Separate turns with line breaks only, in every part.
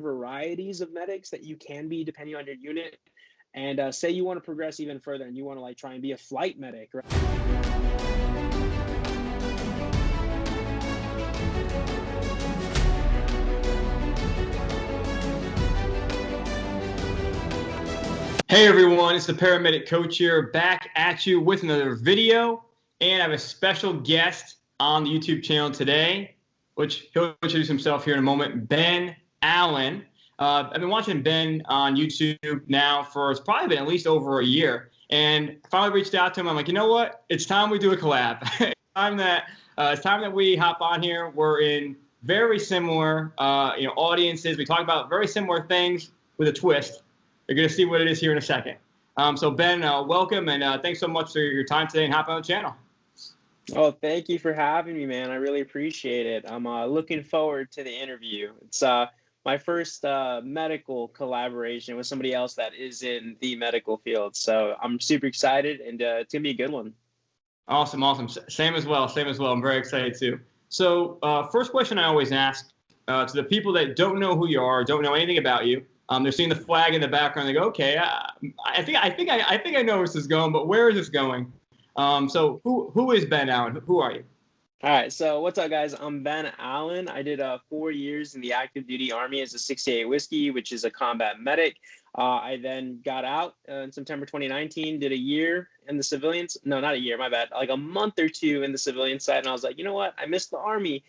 varieties of medics that you can be depending on your unit. And say you want to progress even further and you want to like try and be a flight medic, right?
Hey everyone, it's the Paramedic Coach here, back at you with another video, and I have a special guest on the YouTube channel today, which he'll introduce himself here in a moment, Ben Allen. I've been watching Ben on YouTube now for, it's probably been at least over a year, and I finally reached out to him. I'm like, you know what? It's time we do a collab. It's time that we hop on here. We're in very similar, audiences. We talk about very similar things with a twist. You're going to see what it is here in a second. So Ben, welcome, and thanks so much for your time today and hopping on the channel.
Oh, thank you for having me, man. I really appreciate it. I'm looking forward to the interview. It's my first medical collaboration with somebody else that is in the medical field. So I'm super excited, and it's going to be a good one.
Awesome. Same as well. I'm very excited too. So first question I always ask to the people that don't know who you are, don't know anything about you. They're seeing the flag in the background. They go, okay, I think I know where this is going, but where is this going? So who is Ben Allen? Who are you?
All right. So what's up, guys? I'm Ben Allen. I did 4 years in the active duty Army as a 68 Whiskey, which is a combat medic. I then got out in September 2019, did a year in the civilians. No, not a year, my bad. Like a month or two in the civilian side. And I was like, you know what? I missed the Army.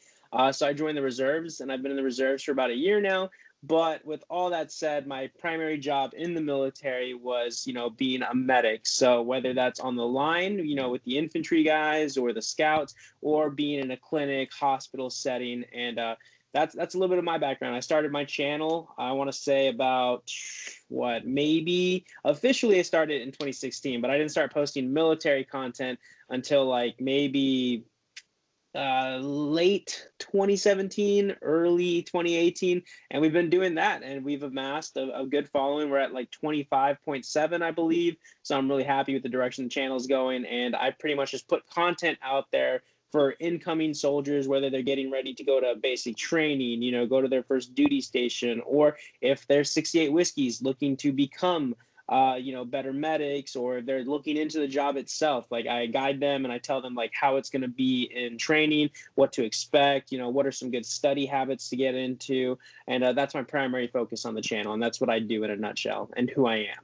So I joined the reserves, and I've been in the reserves for about a year now. But with all that said, my primary job in the military was, being a medic. So whether that's on the line, with the infantry guys or the scouts, or being in a clinic, hospital setting. And that's a little bit of my background. I started my channel, I want to say about, maybe officially I started in 2016, but I didn't start posting military content until like maybe late 2017, early 2018, and we've been doing that, and we've amassed a good following. We're at like 25.7, I believe. So I'm really happy with the direction the channel is going, and I pretty much just put content out there for incoming soldiers, whether they're getting ready to go to basic training, go to their first duty station, or if they're 68 Whiskeys looking to become better medics, or if they're looking into the job itself. Like I guide them and I tell them like how it's going to be in training, what to expect, what are some good study habits to get into. And that's my primary focus on the channel. And that's what I do in a nutshell and who I am.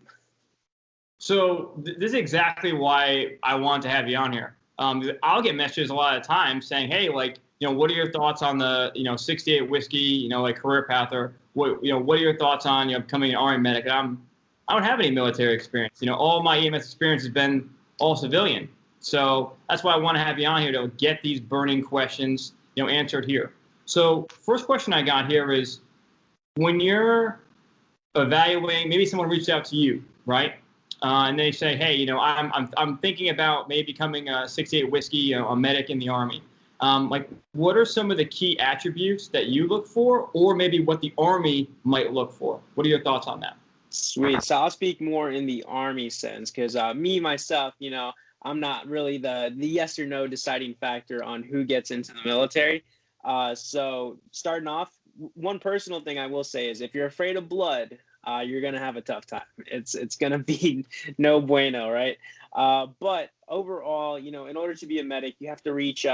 So this is exactly why I want to have you on here. I'll get messages a lot of times saying, hey, like, what are your thoughts on the, 68 Whiskey, like career path, or what are your thoughts on, becoming an Army medic? And I don't have any military experience. All my EMS experience has been all civilian. So that's why I want to have you on here to get these burning questions, answered here. So first question I got here is, when you're evaluating, maybe someone reached out to you, right? And they say, hey, I'm thinking about maybe becoming a 68 Whiskey, a medic in the Army. Like, what are some of the key attributes that you look for, or maybe what the Army might look for? What are your thoughts on that?
Sweet. So I'll speak more in the Army sense, because myself, I'm not really the yes or no deciding factor on who gets into the military. So starting off, one personal thing I will say is if you're afraid of blood, you're going to have a tough time. It's going to be no bueno, right? But overall, in order to be a medic, you have to reach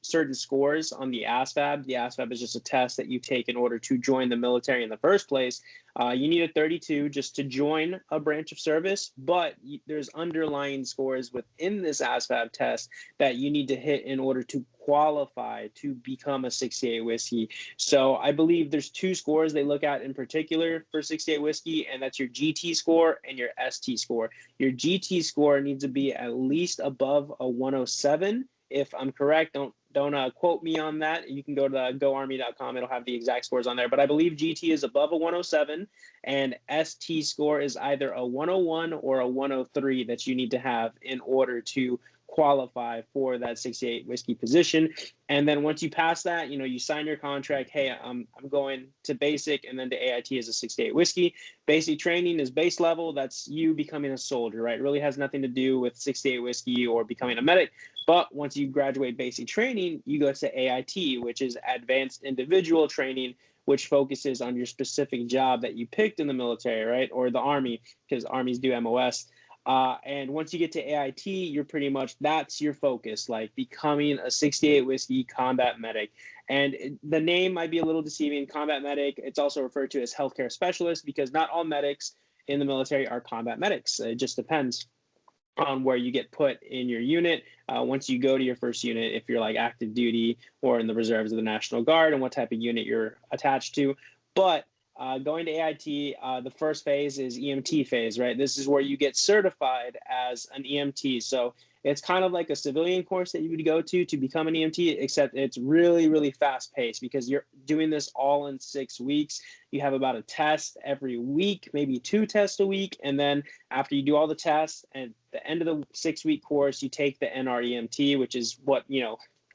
certain scores on the ASVAB. The ASVAB is just a test that you take in order to join the military in the first place. You need a 32 just to join a branch of service, but there's underlying scores within this ASVAB test that you need to hit in order to qualify to become a 68 Whiskey. So I believe there's 2 scores they look at in particular for 68 Whiskey, and that's your GT score and your ST score. Your GT score needs to be at least above a 107. If I'm correct, don't quote me on that. You can go to goarmy.com. It'll have the exact scores on there. But I believe GT is above a 107, and ST score is either a 101 or a 103 that you need to have in order to qualify for that 68 Whiskey position. And then once you pass that, you sign your contract. Hey, I'm going to basic and then to AIT as a 68 Whiskey. Basic training is base level. That's you becoming a soldier, right? It really has nothing to do with 68 Whiskey or becoming a medic. But once you graduate basic training, you go to AIT, which is advanced individual training, which focuses on your specific job that you picked in the military, right? Or the Army, because Armies do MOS. And once you get to AIT, you're pretty much, that's your focus, like becoming a 68 Whiskey combat medic. And the name might be a little deceiving, combat medic. It's also referred to as healthcare specialist because not all medics in the military are combat medics. It just depends on where you get put in your unit once you go to your first unit, if you're like active duty or in the reserves of the National Guard, and what type of unit you're attached to. But going to AIT, the first phase is EMT phase, right? This is where you get certified as an EMT. So it's kind of like a civilian course that you would go to become an EMT, except it's really, really fast paced because you're doing this all in 6 weeks. You have about a test every week, maybe 2 tests a week. And then after you do all the tests, at the end of the 6-week course, you take the NREMT, which is what,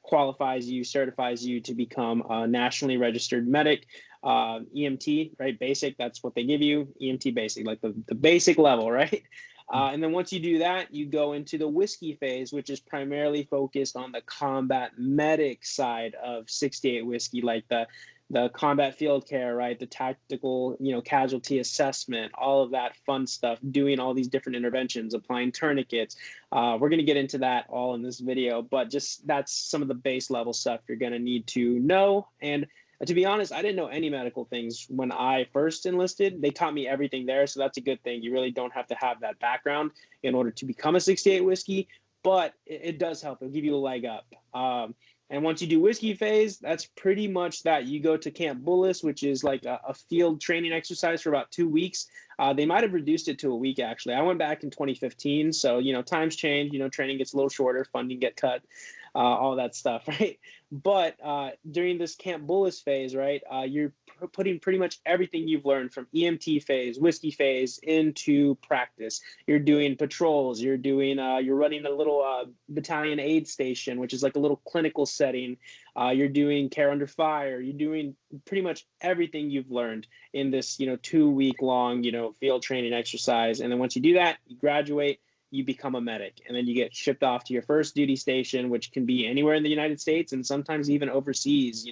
qualifies you, certifies you to become a nationally registered medic. EMT, right? Basic, that's what they give you. EMT basic, like the basic level, right? And then once you do that, you go into the whiskey phase, which is primarily focused on the combat medic side of 68 Whiskey, like the combat field care, right? The tactical, casualty assessment, all of that fun stuff, doing all these different interventions, applying tourniquets. We're going to get into that all in this video, but just that's some of the base level stuff you're going to need to know. And to be honest, I didn't know any medical things when I first enlisted. They taught me everything there, so that's a good thing. You really don't have to have that background in order to become a 68 Whiskey, but it does help. It'll give you a leg up. And once you do whiskey phase, that's pretty much that. You go to Camp Bullis, which is like a field training exercise for about 2 weeks. They might have reduced it to a week, actually. I went back in 2015, so, times change. Training gets a little shorter, funding get cut, all that stuff, right? But during this Camp Bullis phase, right, you're putting pretty much everything you've learned from EMT phase, whiskey phase into practice. You're doing patrols. You're running a little battalion aid station, which is like a little clinical setting. You're doing care under fire. You're doing pretty much everything you've learned in this, 2-week long, field training exercise. And then once you do that, you graduate. You become a medic, and then you get shipped off to your first duty station, which can be anywhere in the United States and sometimes even overseas,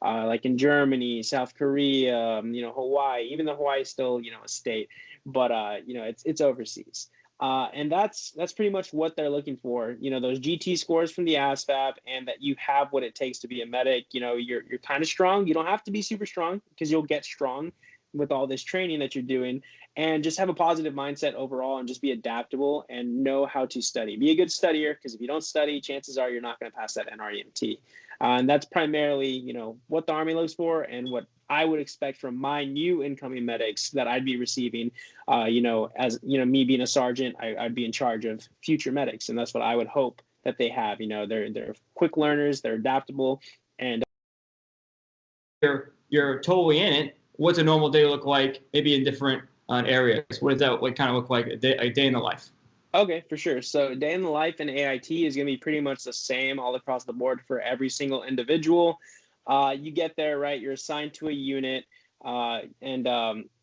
like in Germany, South Korea, Hawaii. Even though Hawaii is still, a state, but, it's overseas. And that's pretty much what they're looking for, those GT scores from the ASVAB, and that you have what it takes to be a medic. You're kind of strong. You don't have to be super strong because you'll get strong with all this training that you're doing, and just have a positive mindset overall and just be adaptable and know how to study. Be a good studier, because if you don't study, chances are you're not going to pass that NREMT. And that's primarily, what the Army looks for and what I would expect from my new incoming medics that I'd be receiving. As me being a sergeant, I'd be in charge of future medics, and that's what I would hope that they have. They're quick learners, they're adaptable, and
you're totally in it. What's a normal day look like, maybe in different areas? What does that kind of look like, a day in the life?
Okay, for sure. So day in the life in AIT is going to be pretty much the same all across the board for every single individual. You get there, right? You're assigned to a unit, and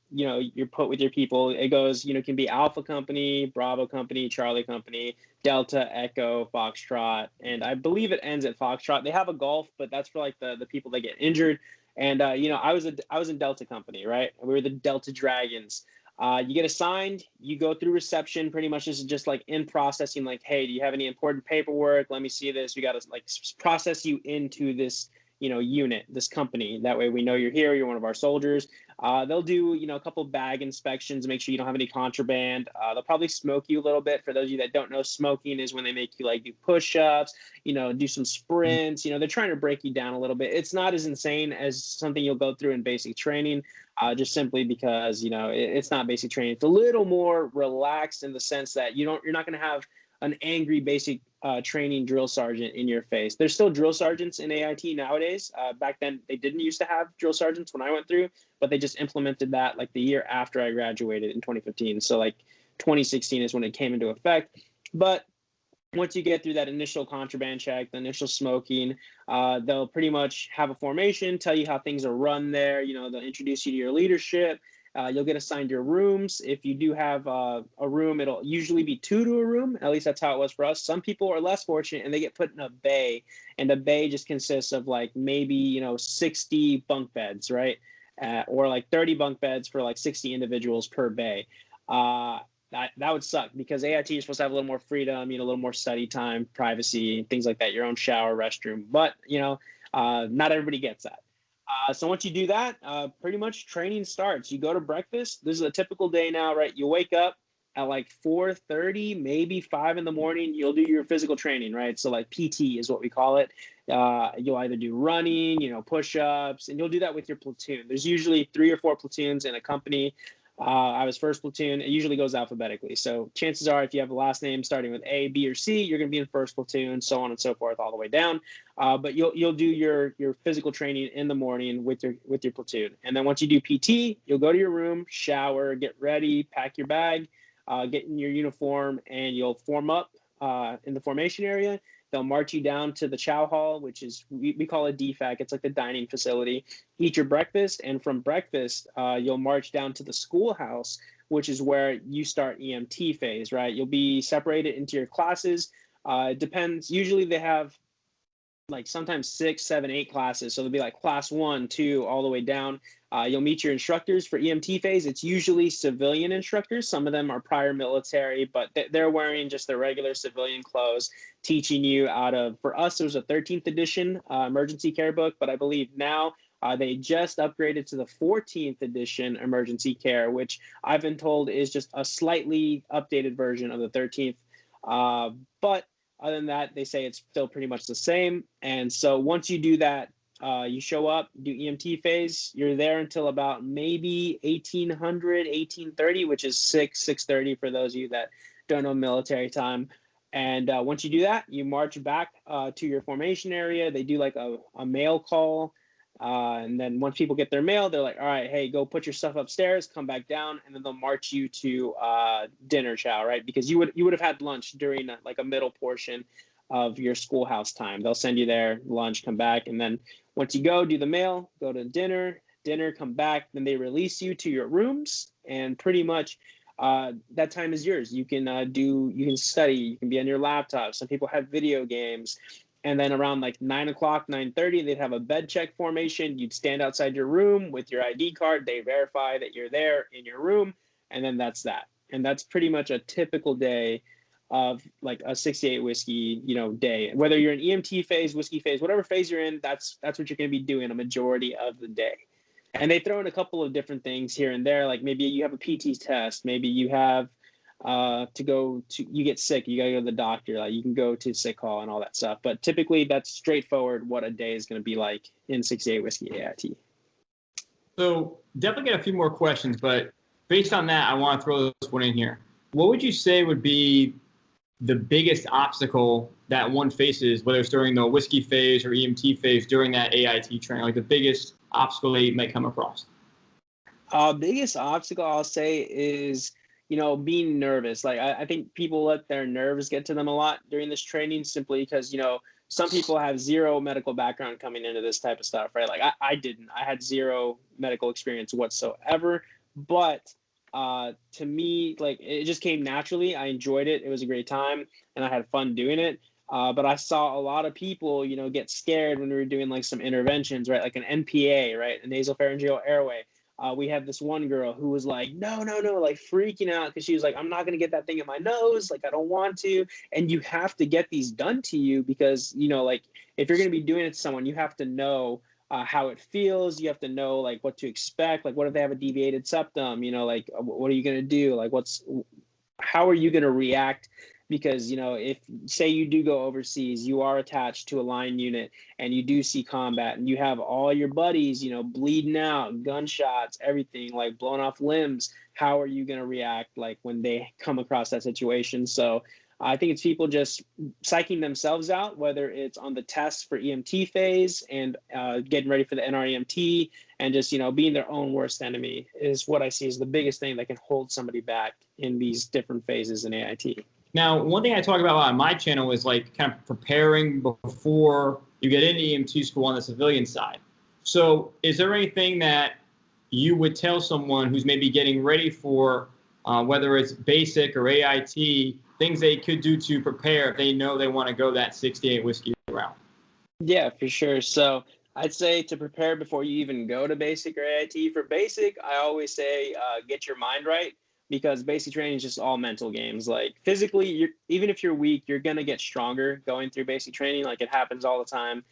you're put with your people. It goes, can be Alpha Company, Bravo Company, Charlie Company, Delta, Echo, Foxtrot, and I believe it ends at Foxtrot. They have a Golf, but that's for like the people that get injured. And I was in Delta Company, right? We were the Delta Dragons. You get assigned, you go through reception. Pretty much this is just like in processing, like, hey, do you have any important paperwork? Let me see this. We got to like process you into this, unit, this company. That way we know you're here, you're one of our soldiers. They'll do, a couple bag inspections, make sure you don't have any contraband. They'll probably smoke you a little bit. For those of you that don't know, smoking is when they make you like do push-ups, do some sprints. They're trying to break you down a little bit. It's not as insane as something you'll go through in basic training, just simply because, it's not basic training. It's a little more relaxed in the sense that you're not going to have an angry basic training drill sergeant in your face. There's still drill sergeants in AIT nowadays. Back then, they didn't used to have drill sergeants when I went through, but they just implemented that like the year after I graduated in 2015. So like 2016 is when it came into effect. But once you get through that initial contraband check, the initial smoking, they'll pretty much have a formation, tell you how things are run there. They'll introduce you to your leadership. You'll get assigned your rooms. If you do have a room, it'll usually be 2 to a room. At least that's how it was for us. Some people are less fortunate and they get put in a bay, and the bay just consists of like maybe 60 bunk beds, right? Or like 30 bunk beds for like 60 individuals per bay. That would suck because AIT, you're supposed to have a little more freedom, a little more study time, privacy, things like that, your own shower, restroom. But not everybody gets that. So once you do that, pretty much training starts. You go to breakfast. This is a typical day now, right? You wake up at like 4:30, maybe 5 in the morning. You'll do your physical training, right? So like PT is what we call it. You'll either do running, push-ups, and you'll do that with your platoon. There's usually 3 or 4 platoons in a company. I was first platoon. It usually goes alphabetically. So chances are if you have a last name starting with A, B, or C, you're going to be in first platoon, so on and so forth, all the way down. But you'll do your physical training in the morning with your platoon. And then once you do PT, you'll go to your room, shower, get ready, pack your bag, get in your uniform, and you'll form up in the formation area. They'll march you down to the chow hall, which is, we call it DFAC. It's like the dining facility. Eat your breakfast, and from breakfast, you'll march down to the schoolhouse, which is where you start EMT phase, right? You'll be separated into your classes. It depends. Usually they have like sometimes 6, 7, 8 classes. So there'll be like class 1, 2, all the way down. You'll meet your instructors for EMT phase. It's usually civilian instructors. Some of them are prior military, but they're wearing just their regular civilian clothes, teaching you out of, for us, it was a 13th edition emergency care book, but I believe now they just upgraded to the 14th edition emergency care, which I've been told is just a slightly updated version of the 13th. But other than that, they say it's still pretty much the same. And so once you do that, you show up, do EMT phase. You're there until about maybe 1800, 1830, which is 6:30 for those of you that don't know military time. And once you do that, you march back to your formation area. They do like a mail call. And then once people get their mail, they're like, all right, hey, go put your stuff upstairs, come back down, and then they'll march you to dinner chow, right? Because you would have had lunch during like a middle portion of your schoolhouse time. They'll send you there, lunch, come back, and then once you go, do the mail, go to dinner, come back, then they release you to your rooms, and pretty much that time is yours. You can you can study, you can be on your laptop. Some people have video games. And then around like 9 o'clock, 9:30, they'd have a bed check formation. You'd stand outside your room with your ID card. They verify that you're there in your room. And then that's that. And that's pretty much a typical day of like a 68 whiskey, day. Whether you're in EMT phase, whiskey phase, whatever phase you're in, that's what you're going to be doing a majority of the day. And they throw in a couple of different things here and there. Like maybe you have a PT test. Maybe you have you get sick, you gotta go to the doctor, like you can go to sick hall and all that stuff. But typically that's straightforward what a day is going to be like in 68 whiskey AIT.
So definitely get a few more questions, but based on that, I want to throw this one in here. What would you say would be the biggest obstacle that one faces, whether it's during the whiskey phase or EMT phase during that AIT training, like the biggest obstacle that you might come across?
Biggest obstacle I'll say is being nervous. Like I think people let their nerves get to them a lot during this training simply because, some people have zero medical background coming into this type of stuff, right? Like I didn't. I had zero medical experience whatsoever. But to me, like it just came naturally. I enjoyed it. It was a great time and I had fun doing it. But I saw a lot of people, get scared when we were doing like some interventions, right? Like an NPA, right? A nasopharyngeal airway. We had this one girl who was like, no, like freaking out because she was like, I'm not going to get that thing in my nose. Like, I don't want to. And you have to get these done to you because, like if you're going to be doing it to someone, you have to know how it feels. You have to know like what to expect. Like, what if they have a deviated septum? Like, what are you going to do? Like, how are you going to react? Because, if say you do go overseas, you are attached to a line unit and you do see combat and you have all your buddies, bleeding out, gunshots, everything, like blown off limbs. How are you going to react like when they come across that situation? So I think it's people just psyching themselves out, whether it's on the tests for EMT phase and getting ready for the NREMT and just, being their own worst enemy is what I see as the biggest thing that can hold somebody back in these different phases in AIT.
Now, one thing I talk about a lot on my channel is like kind of preparing before you get into EMT school on the civilian side. So is there anything that you would tell someone who's maybe getting ready for whether it's basic or AIT, things they could do to prepare if they know they want to go that 68 whiskey route?
Yeah, for sure. So I'd say to prepare before you even go to basic or AIT. For basic, I always say get your mind right, because basic training is just all mental games. Like physically, even if you're weak, you're gonna get stronger going through basic training. Like it happens all the time.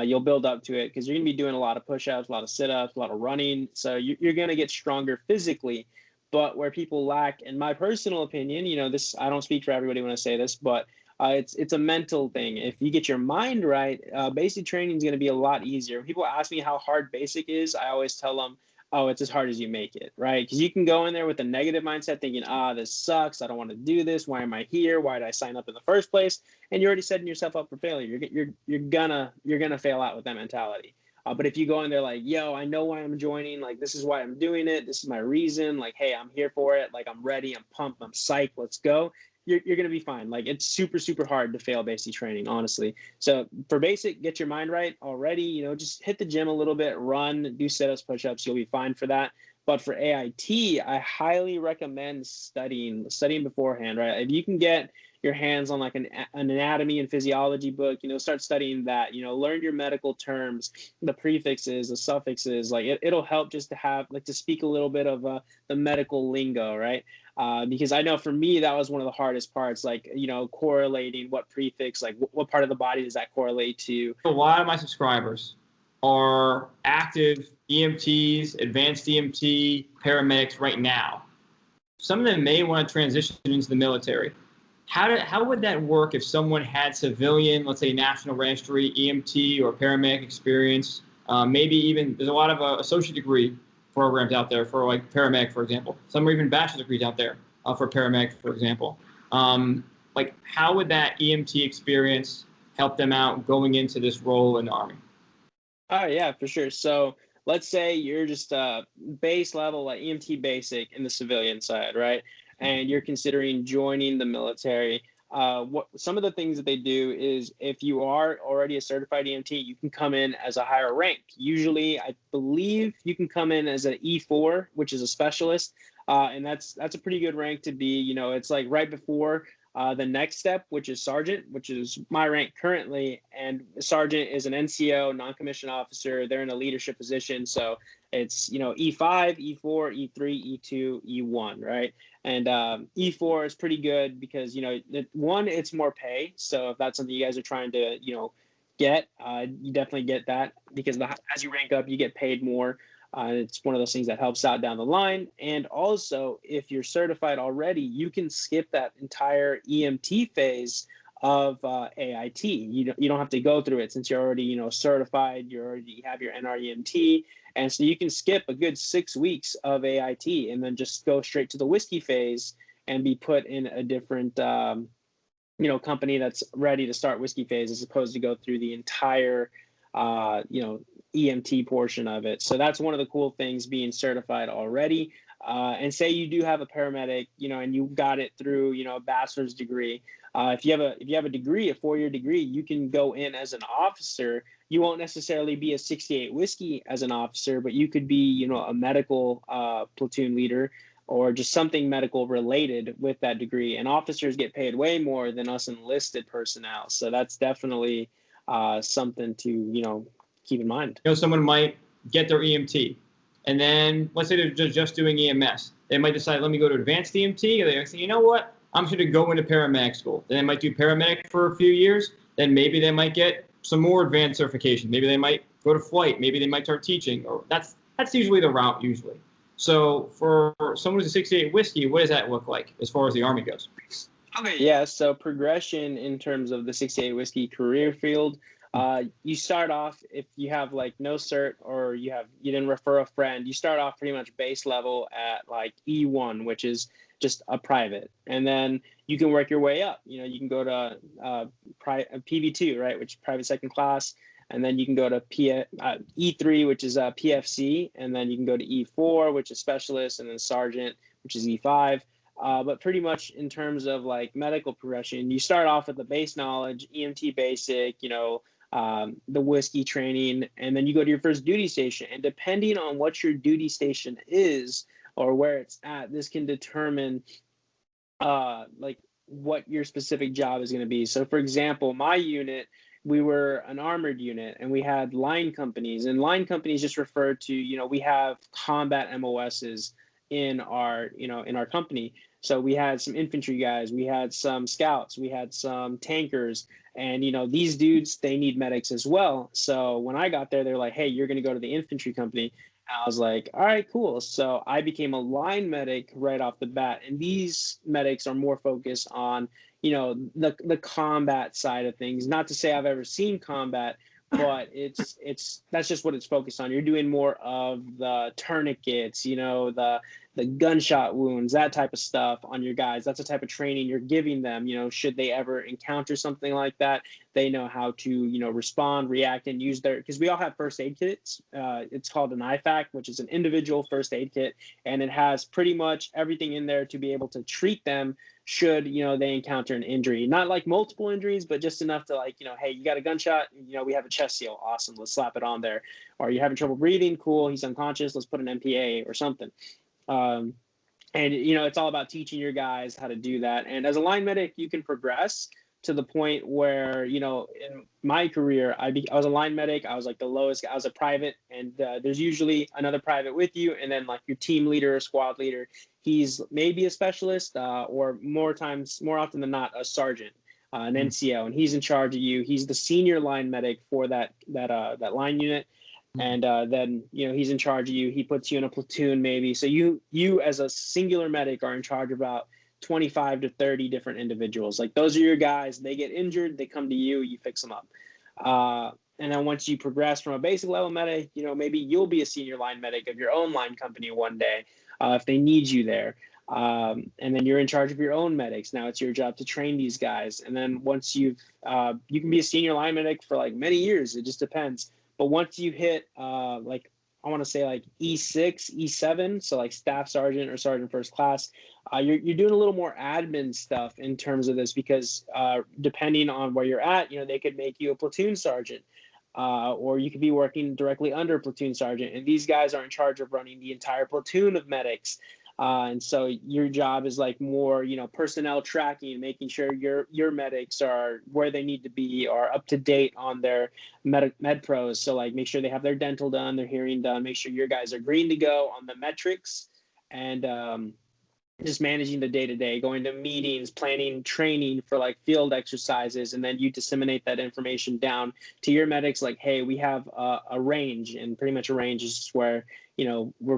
You'll build up to it because you're gonna be doing a lot of push-ups, a lot of sit-ups, a lot of running. So you're gonna get stronger physically. But where people lack, in my personal opinion, this, I don't speak for everybody when I say this, but it's a mental thing. If you get your mind right, basic training is going to be a lot easier. When people ask me how hard basic is, I always tell them, oh, it's as hard as you make it, right? Because you can go in there with a negative mindset thinking, this sucks. I don't want to do this. Why am I here? Why did I sign up in the first place? And you're already setting yourself up for failure. You're gonna fail out with that mentality. But if you go in there like, yo, I know why I'm joining. Like, this is why I'm doing it. This is my reason. Like, hey, I'm here for it. Like, I'm ready. I'm pumped. I'm psyched. Let's go. You're going to be fine. Like, it's super, super hard to fail basic training, honestly. So for basic, get your mind right already. Just hit the gym a little bit, run, do sit-ups, push-ups. You'll be fine for that. But for AIT, I highly recommend studying beforehand, right? If you can get your hands on like an anatomy and physiology book, start studying that, learn your medical terms, the prefixes, the suffixes, like it'll help just to have, like, to speak a little bit of the medical lingo, right? Because I know for me, that was one of the hardest parts, like, correlating what prefix, like what part of the body does that correlate to?
A lot of my subscribers are active EMTs, advanced EMT, paramedics right now. Some of them may want to transition into the military. How would that work if someone had civilian, let's say National Registry, EMT or paramedic experience? Maybe even there's a lot of associate degree programs out there for like paramedic, for example. Some are even bachelor's degrees out there for paramedic, for example. Like how would that EMT experience help them out going into this role in the Army?
Oh, yeah, for sure. So let's say you're just base level, like EMT basic in the civilian side, right? And you're considering joining the military. What some of the things that they do is, if you are already a certified EMT, you can come in as a higher rank. Usually, I believe you can come in as an E4, which is a specialist, and that's a pretty good rank to be. It's like right before the next step, which is sergeant, which is my rank currently. And sergeant is an NCO, non-commissioned officer. They're in a leadership position. So it's, E5, E4, E3, E2, E1, right? And E4 is pretty good because, one, it's more pay. So if that's something you guys are trying to, get, you definitely get that, because as you rank up, you get paid more. It's one of those things that helps out down the line. And also, if you're certified already, you can skip that entire EMT phase of AIT. You don't have to go through it, since you're already, certified. You already have your NREMT. And so you can skip a good 6 weeks of AIT and then just go straight to the whiskey phase and be put in a different, company that's ready to start whiskey phase, as opposed to go through the entire, EMT portion of it. So that's one of the cool things, being certified already. And say you do have a paramedic, and you got it through, a bachelor's degree. If you have a degree, a 4-year degree, you can go in as an officer. You won't necessarily be a 68 whiskey as an officer, but you could be, a medical platoon leader, or just something medical related with that degree. And officers get paid way more than us enlisted personnel. So that's definitely something to, keep in mind.
Someone might get their EMT, and then let's say they're just doing EMS. They might decide, let me go to advanced EMT, or they say, you know what, I'm just going to go into paramedic school. Then they might do paramedic for a few years. Then maybe they might get some more advanced certification. Maybe they might go to flight. Maybe they might start teaching. Or that's usually the route usually. So for someone who's a 68 whiskey, what does that look like as far as the Army goes?
Okay, yeah. So progression in terms of the 68 whiskey career field. You start off, if you have like no cert, or you didn't refer a friend, you start off pretty much base level at like E1, which is just a private, and then you can work your way up. You can go to PV2, right, which is private second class, and then you can go to E3, which is PFC, and then you can go to E4, which is specialist, and then sergeant, which is E5. But pretty much in terms of like medical progression, you start off with the base knowledge, EMT basic, the whiskey training, and then you go to your first duty station. And depending on what your duty station is or where it's at, this can determine like what your specific job is going to be. So for example, my unit, we were an armored unit and we had line companies, and line companies just refer to, we have combat MOSs in our, in our company. So we had some infantry guys, we had some scouts, we had some tankers, and these dudes, they need medics as well. So when I got there, they're like, hey, you're going to go to the infantry company. I was like, all right, cool. So I became a line medic right off the bat. And these medics are more focused on, the combat side of things. Not to say I've ever seen combat, but that's just what it's focused on. You're doing more of the tourniquets, the gunshot wounds, that type of stuff on your guys. That's the type of training you're giving them. Should they ever encounter something like that, they know how to, respond, react, and use because we all have first aid kits. It's called an IFAC, which is an individual first aid kit, and it has pretty much everything in there to be able to treat them should, they encounter an injury. Not like multiple injuries, but just enough to hey, you got a gunshot, we have a chest seal. Awesome. Let's slap it on there. Or you're having trouble breathing. Cool. He's unconscious. Let's put an MPA or something. And, it's all about teaching your guys how to do that. And as a line medic, you can progress to the point where, in my career, I was a line medic. I was like the lowest. I was a private, and there's usually another private with you. And then like your team leader or squad leader, he's maybe a specialist or more often than not, a sergeant, an NCO, and he's in charge of you. He's the senior line medic for that line unit. And then, he's in charge of you. He puts you in a platoon maybe. So you as a singular medic are in charge of about 25 to 30 different individuals. Like those are your guys. They get injured, they come to you, you fix them up. And then once you progress from a basic level medic, maybe you'll be a senior line medic of your own line company one day if they need you there. And then you're in charge of your own medics. Now it's your job to train these guys. And then once you can be a senior line medic for like many years. It just depends. But once you hit I want to say like E6, E7, so like staff sergeant or sergeant first class, you're doing a little more admin stuff in terms of this because depending on where you're at, they could make you a platoon sergeant or you could be working directly under a platoon sergeant. And these guys are in charge of running the entire platoon of medics. And so your job is like more, personnel tracking, making sure your medics are where they need to be or up to date on their med pros. So like make sure they have their dental done, their hearing done, make sure your guys are green to go on the metrics, and just managing the day-to-day, going to meetings, planning training for like field exercises, and then you disseminate that information down to your medics like, hey, we have a range, and pretty much a range is just where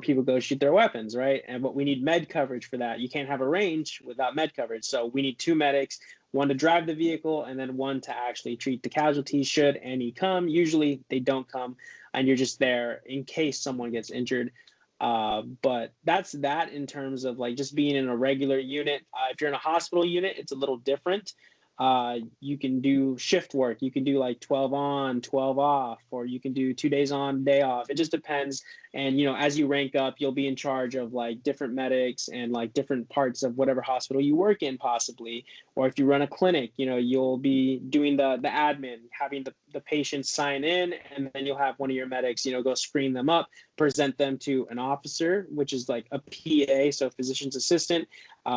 people go shoot their weapons, right? But we need med coverage for that. You can't have a range without med coverage. So we need 2 medics, one to drive the vehicle and then one to actually treat the casualties should any come. Usually they don't come, and you're just there in case someone gets injured. But that's that in terms of like just being in a regular unit. If you're in a hospital unit, it's a little different. You can do shift work. You can do like 12 on, 12 off, or you can do 2 days on, day off. It just depends. And, as you rank up, you'll be in charge of like different medics and like different parts of whatever hospital you work in possibly. Or if you run a clinic, you'll be doing the admin, having the patients sign in, and then you'll have one of your medics, go screen them up, present them to an officer, which is like a PA, so physician's assistant.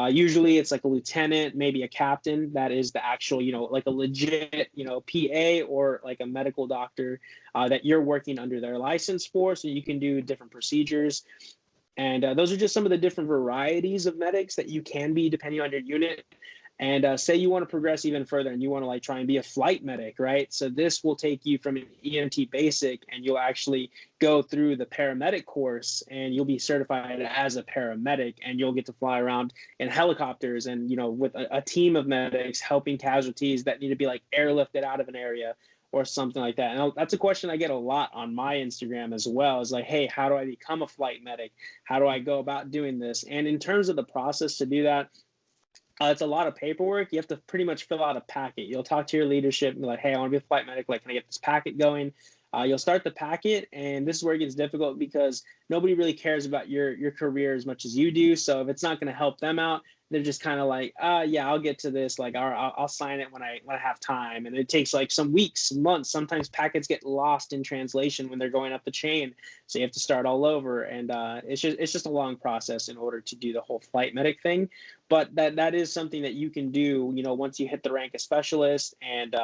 Usually it's like a lieutenant, maybe a captain. That is the actual, like a legit, PA or like a medical doctor that you're working under their license for. So you can do different procedures. And those are just some of the different varieties of medics that you can be depending on your unit. And say you want to progress even further and you want to like try and be a flight medic, right? So this will take you from an EMT basic and you'll actually go through the paramedic course and you'll be certified as a paramedic, and you'll get to fly around in helicopters and, with a team of medics helping casualties that need to be like airlifted out of an area or something like that. And that's a question I get a lot on my Instagram as well, is like, hey, how do I become a flight medic? How do I go about doing this? And in terms of the process to do that, it's a lot of paperwork. You have to pretty much fill out a packet. You'll talk to your leadership and be like, hey, I want to be a flight medic. Like, can I get this packet going? You'll start the packet, and this is where it gets difficult because nobody really cares about your career as much as you do. So if it's not going to help them out, they're just kind of like, yeah, I'll get to this. Like, I'll sign it when I have time. And it takes like some weeks, months. Sometimes packets get lost in translation when they're going up the chain, so you have to start all over. And it's just a long process in order to do the whole flight medic thing. But that is something that you can do, once you hit the rank of specialist, and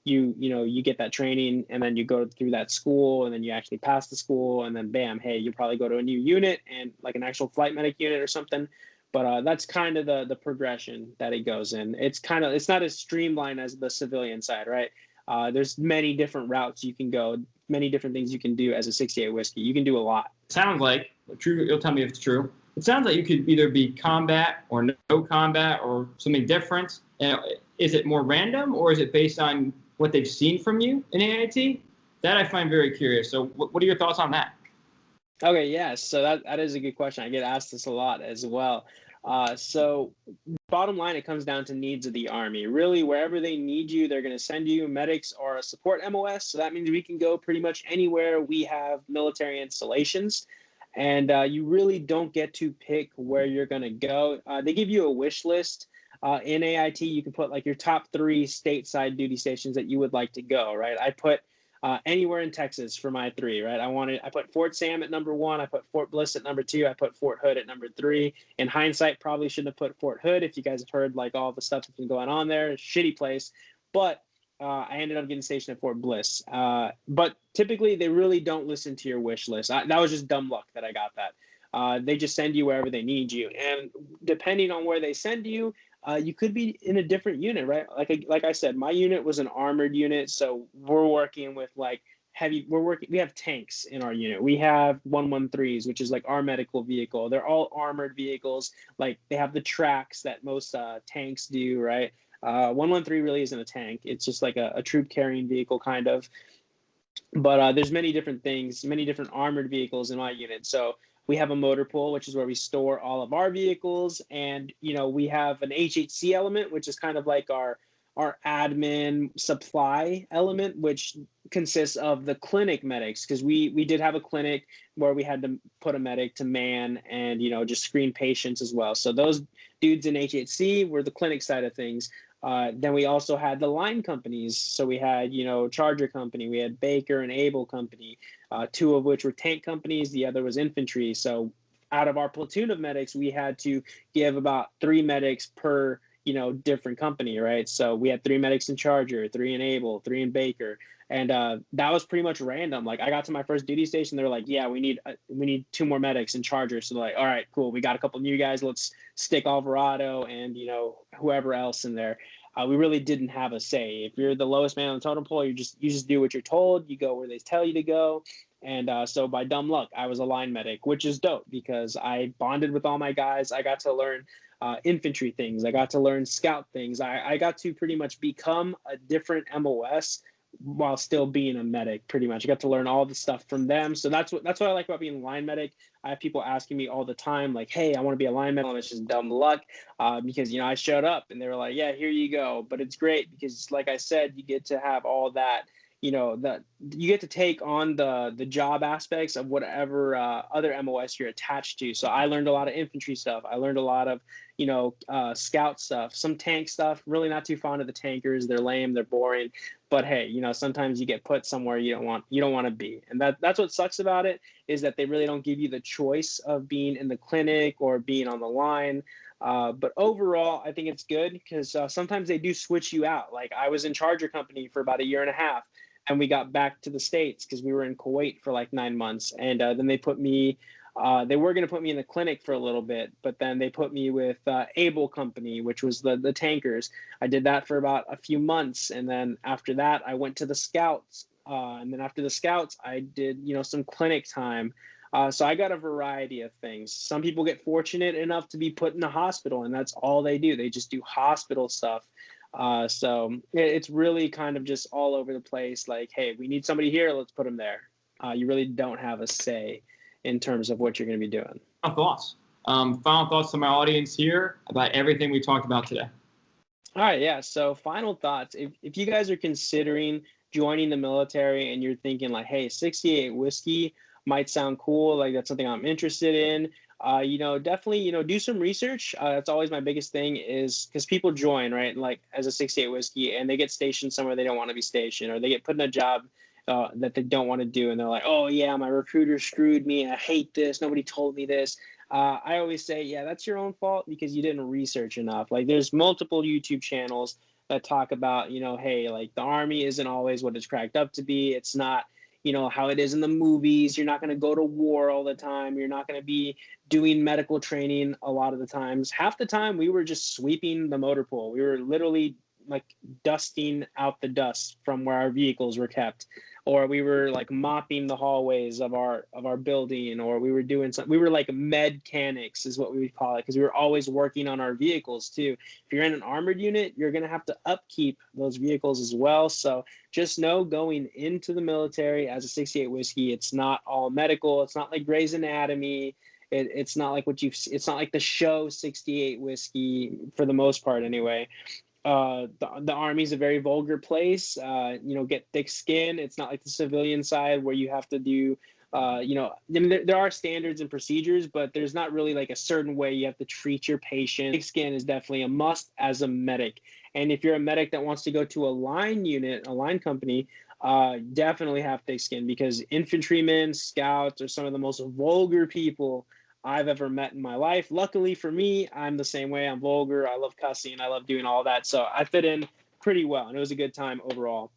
you get that training, and then you go through that school, and then you actually pass the school, and then bam, hey, you probably go to a new unit, and like an actual flight medic unit or something. But that's kind of the progression that it goes in. It's not as streamlined as the civilian side, right? There's many different routes you can go, many different things you can do as a 68 whiskey. You can do a lot.
Sounds like true. You'll tell me if it's true. It sounds like you could either be combat or no combat or something different. And is it more random, or is it based on what they've seen from you in AIT? That I find very curious. So what are your thoughts on that?
Okay, yeah, so that is a good question. I get asked this a lot as well. So bottom line, it comes down to needs of the Army. Really, wherever they need you, they're going to send you. Medics are a support MOS, so that means we can go pretty much anywhere we have military installations. And you really don't get to pick where you're going to go. They give you a wish list. In AIT, you can put like your top 3 stateside duty stations that you would like to go, right? I put anywhere in Texas for my 3, right? I put Fort Sam at number 1. I put Fort Bliss at number 2. I put Fort Hood at number 3. In hindsight, probably shouldn't have put Fort Hood. If you guys have heard like all the stuff that's been going on there, shitty place. But I ended up getting stationed at Fort Bliss. But typically, they really don't listen to your wish list. That was just dumb luck that I got that. They just send you wherever they need you. And depending on where they send you, you could be in a different unit, right? Like I said, my unit was an armored unit, so we're working with like heavy. We have tanks in our unit. We have 113s, which is like our medical vehicle. They're all armored vehicles. Like they have the tracks that most tanks do, right? 113 really isn't a tank. It's just like a troop carrying vehicle kind of. But there's many different things, many different armored vehicles in my unit. So we have a motor pool, which is where we store all of our vehicles. And, we have an HHC element, which is kind of like our admin supply element, which consists of the clinic medics, because we did have a clinic where we had to put a medic to man and, just screen patients as well. So those dudes in HHC were the clinic side of things. Then we also had the line companies. So we had, Charger Company, we had Baker and Able Company, 2 of which were tank companies. The other was infantry. So out of our platoon of medics, we had to give about 3 medics per, different company, right? So we had 3 medics in Charger, 3 in Able, 3 in Baker. And that was pretty much random. Like I got to my first duty station, they're like, yeah, we need 2 more medics in Charger. So they're like, all right, cool. We got a couple new guys. Let's stick Alvarado and, whoever else in there. We really didn't have a say. If you're the lowest man on the totem pole, you just do what you're told. You go where they tell you to go. And so by dumb luck, I was a line medic, which is dope because I bonded with all my guys. I got to learn infantry things. I got to learn scout things. I got to pretty much become a different MOS while still being a medic. Pretty much, I got to learn all the stuff from them. So that's what I like about being a line medic. I have people asking me all the time, like, "Hey, I want to be a line medic." And it's just dumb luck because I showed up and they were like, "Yeah, here you go." But it's great because, like I said, you get to have all that. That you get to take on the job aspects of whatever other MOS you're attached to. So I learned a lot of infantry stuff. I learned a lot of scout stuff, some tank stuff. Really not too fond of the tankers. They're lame. They're boring. But hey, sometimes you get put somewhere you don't want to be, and that's what sucks about it is that they really don't give you the choice of being in the clinic or being on the line. But overall, I think it's good because sometimes they do switch you out. Like I was in Charger Company for about a year and a half. And we got back to the States because we were in Kuwait for like 9 months. And then they put me, they were going to put me in the clinic for a little bit, but then they put me with Able Company, which was the tankers. I did that for about a few months. And then after that, I went to the Scouts. And then after the Scouts, I did, some clinic time. So I got a variety of things. Some people get fortunate enough to be put in the hospital, and that's all they do. They just do hospital stuff. So it's really kind of just all over the place. Like, hey, we need somebody here. Let's put them there. You really don't have a say in terms of what you're going to be doing.
Final thoughts to my audience here about everything we talked about today.
All right. Yeah. So final thoughts. If you guys are considering joining the military and you're thinking like, hey, 68 whiskey might sound cool, like that's something I'm interested in, definitely, do some research. That's always my biggest thing, is because people join, right? Like as a 68 whiskey, and they get stationed somewhere they don't want to be stationed, or they get put in a job that they don't want to do. And they're like, oh yeah, my recruiter screwed me. I hate this. Nobody told me this. I always say, yeah, that's your own fault because you didn't research enough. Like there's multiple YouTube channels that talk about, hey, like the Army isn't always what it's cracked up to be. It's not, how it is in the movies. You're not going to go to war all the time. You're not going to be doing medical training a lot of the times. Half the time we were just sweeping the motor pool. We were literally like dusting out the dust from where our vehicles were kept, or we were like mopping the hallways of our building, or we were doing something. We were like mechanics is what we would call it, because we were always working on our vehicles too. If you're in an armored unit, you're going to have to upkeep those vehicles as well. So just know, going into the military as a 68 whiskey, it's not all medical. It's not like Grey's Anatomy. It's not like it's not like the show 68 whiskey, for the most part anyway. The Army's a very vulgar place. Get thick skin. It's not like the civilian side where you have to do, there are standards and procedures, but there's not really like a certain way you have to treat your patient. Thick skin is definitely a must as a medic. And if you're a medic that wants to go to a line unit, a line company, definitely have thick skin, because infantrymen, scouts are some of the most vulgar people I've ever met in my life. Luckily for me, I'm the same way. I'm vulgar. I love cussing. I love doing all that. So I fit in pretty well, and it was a good time overall.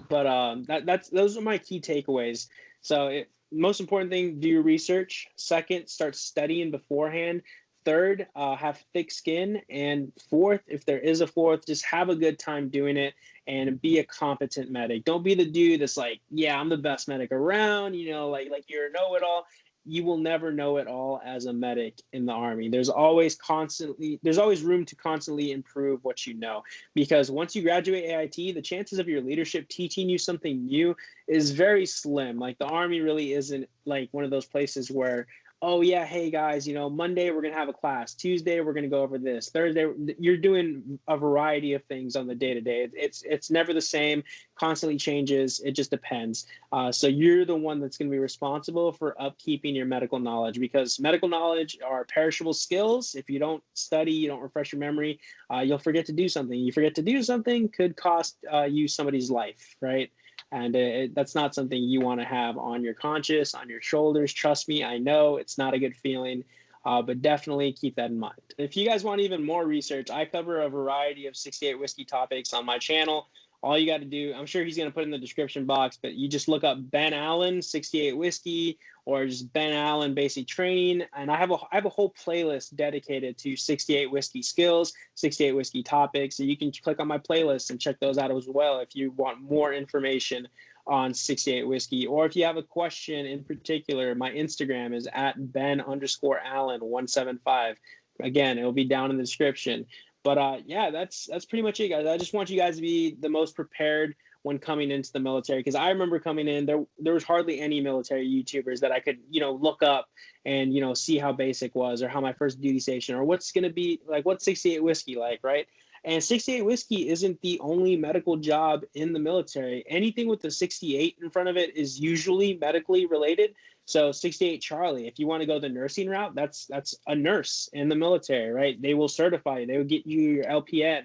But those are my key takeaways. So most important thing, do your research. Second, start studying beforehand. Third, have thick skin. And fourth, if there is a fourth, just have a good time doing it and be a competent medic. Don't be the dude that's like, yeah, I'm the best medic around, like you're a know-it-all. You will never know it all as a medic in the Army. There's always room to constantly improve what you know, because once you graduate AIT, the chances of your leadership teaching you something new is very slim. Like the Army really isn't like one of those places where, oh yeah, hey guys, Monday we're going to have a class. Tuesday we're going to go over this. Thursday, you're doing a variety of things on the day-to-day. It's never the same, constantly changes. It just depends. So you're the one that's going to be responsible for upkeeping your medical knowledge, because medical knowledge are perishable skills. If you don't study, you don't refresh your memory, you'll forget to do something. You forget to do something could cost you somebody's life, right? And that's not something you want to have on your conscience, on your shoulders. Trust me, I know it's not a good feeling, but definitely keep that in mind. If you guys want even more research, I cover a variety of 68 whiskey topics on my channel. All you got to do, I'm sure he's going to put in the description box, but you just look up Ben Allen 68 whiskey, or just Ben Allen basic training, and I have a whole playlist dedicated to 68 whiskey skills, 68 whiskey topics. So you can click on my playlist and check those out as well if you want more information on 68 whiskey, or if you have a question in particular. My Instagram is at Ben_Allen175. Again, it'll be down in the description. But yeah, that's pretty much it, guys. I just want you guys to be the most prepared when coming into the military, because I remember coming in, there was hardly any military YouTubers that I could look up and see how basic was, or how my first duty station, or what's going to be like, what's 68 whiskey like, right? And 68 whiskey isn't the only medical job in the military. Anything with the 68 in front of it is usually medically related. So 68 Charlie, if you want to go the nursing route, that's a nurse in the military, right? They will certify you. They will get you your LPN.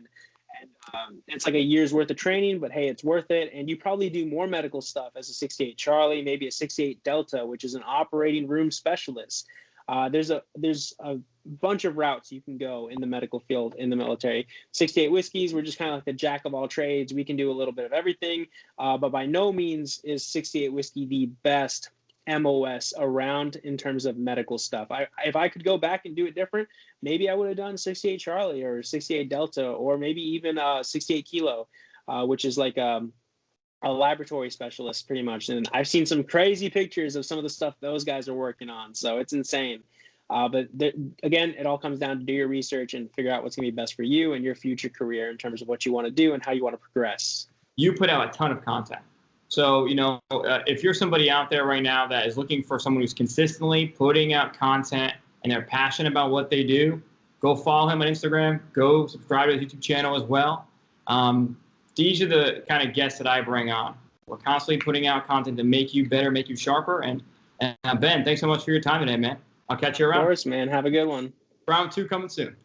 And it's like a year's worth of training, but hey, it's worth it. And you probably do more medical stuff as a 68 Charlie, maybe a 68 Delta, which is an operating room specialist. There's a bunch of routes you can go in the medical field in the military. 68 whiskeys, we're just kind of like the jack of all trades. We can do a little bit of everything, but by no means is 68 whiskey the best MOS around in terms of medical stuff. If I could go back and do it different, maybe I would have done 68 Charlie or 68 Delta, or maybe even 68 Kilo, which is like a laboratory specialist pretty much. And I've seen some crazy pictures of some of the stuff those guys are working on. So it's insane. But again, it all comes down to do your research and figure out what's going to be best for you and your future career in terms of what you want to do and how you want to progress.
You put out a ton of content. So, if you're somebody out there right now that is looking for someone who's consistently putting out content and they're passionate about what they do, go follow him on Instagram. Go subscribe to his YouTube channel as well. these are the kind of guests that I bring on. We're constantly putting out content to make you better, make you sharper. And Ben, thanks so much for your time today, man. I'll catch you around.
Of course, man. Have a good one.
Round 2 coming soon.